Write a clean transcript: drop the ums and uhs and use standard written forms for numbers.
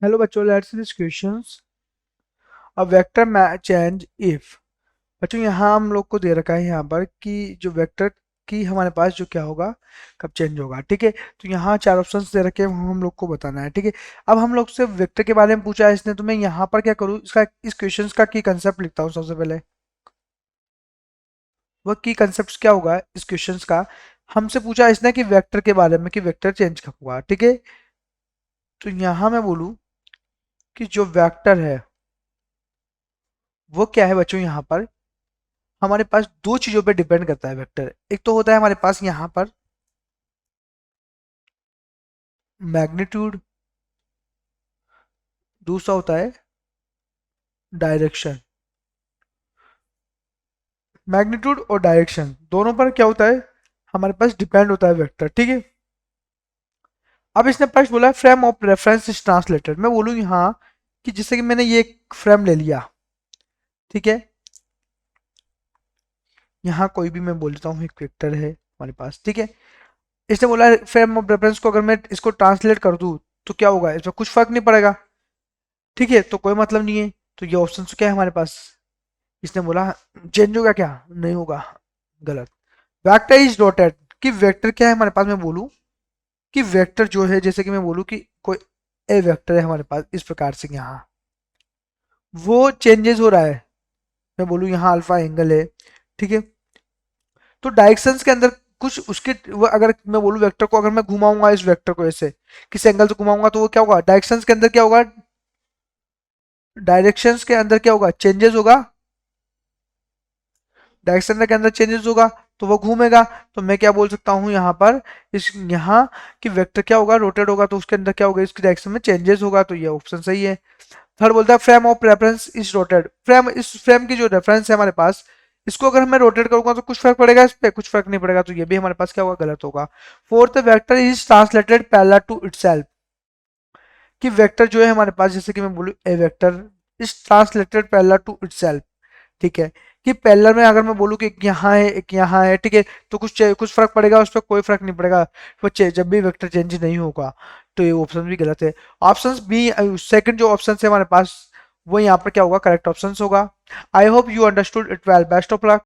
Hello बच्चों, let's see this questions. A vector change if. बच्चों यहाँ हम लोग को दे रखा है यहाँ पर कि जो वेक्टर की हमारे पास जो क्या होगा, कब चेंज होगा। ठीक है, तो यहाँ चार ऑप्शंस दे रखे हैं, वो हम लोग को बताना है। ठीक है, अब हम लोग से वेक्टर के बारे में पूछा है इसने, तो मैं यहाँ पर क्या करूँ, इसका इस क्वेश्चंस का की कंसेप्ट लिखता हूँ सबसे पहले। वह की कंसेप्ट क्या होगा इस क्वेश्चंस का। हमसे पूछा इसने कि वेक्टर के बारे में, कि वेक्टर चेंज कब होगा। ठीक है, तो यहाँ मैं बोलूँ कि जो वेक्टर है वो क्या है बच्चों। यहाँ पर हमारे पास दो चीजों पे डिपेंड करता है वेक्टर। एक तो होता है हमारे पास यहाँ पर मैग्नीट्यूड, दूसरा होता है डायरेक्शन। मैग्नीट्यूड और डायरेक्शन दोनों पर क्या होता है, हमारे पास डिपेंड होता है वेक्टर। ठीक है, अब इसने फर्स्ट बोला frame of reference is translated. मैं बोलूँ यहाँ कि जैसे कि मैंने ये एक फ्रेम ले लिया। ठीक है, यहाँ कोई भी मैं बोल देता हूँ एक वेक्टर है हमारे पास। ठीक है, इसने बोला फ्रेम ऑफ रेफरेंस को अगर मैं इसको ट्रांसलेट कर दूँ तो क्या होगा, इसमें कुछ फर्क नहीं पड़ेगा। ठीक है, तो कोई मतलब नहीं है। तो ये ऑप्शन क्या है हमारे पास, इसने बोला चेंज होगा, क्या नहीं होगा, गलत। वेक्टर इज डॉटेड, कि वेक्टर क्या है हमारे पास। मैं बोलूं कि वेक्टर जो है, जैसे कि मैं बोलूं कि कोई ए वेक्टर है हमारे पास इस प्रकार से, यहाँ वो चेंजेस हो रहा है। मैं बोलूं यहाँ अल्फा एंगल है। ठीक है, तो डायरेक्शंस के अंदर कुछ उसके अगर मैं बोलूं वेक्टर को, अगर मैं घुमाऊंगा इस वेक्टर को ऐसे किस एंगल से घुमाऊंगा, तो वो क्या होगा, डायरेक्शंस के अंदर क्या होगा, डायरेक्शंस के अंदर क्या होगा, चेंजेस होगा। डायरेक्शन के अंदर चेंजेस होगा तो वो घूमेगा। तो मैं क्या बोल सकता हूँ यहाँ पर, इस यहाँ कि वेक्टर क्या होगा, रोटेट होगा, तो उसके अंदर क्या होगा, इसकी डायरेक्शन में चेंजेस होगा। तो ये ऑप्शन सही है। थर्ड बोलता है frame of reference is rotate. Frame, इस फ्रेम की जो रेफरेंस है हमारे पास, इसको अगर मैं रोटेट करूंगा तो कुछ फर्क पड़ेगा, इस पे कुछ फर्क नहीं पड़ेगा। तो ये भी हमारे पास क्या होगा, गलत होगा। Fourth, vector is translated parallel to itself. कि वेक्टर जो है हमारे पास, जैसे कि मैं बोलूँ a vector is translated parallel to itself. ठीक है, कि पैरेलल में अगर मैं बोलूँ कि एक यहाँ है एक यहाँ है, ठीक है, तो कुछ फर्क पड़ेगा, उस पर कोई फर्क नहीं पड़ेगा। वो जब भी वेक्टर चेंज नहीं होगा। तो ये ऑप्शन भी गलत है। ऑप्शन बी, सेकंड जो ऑप्शन है हमारे पास, वो यहाँ पर क्या होगा, करेक्ट ऑप्शन होगा। I hope you understood it well. Best of luck.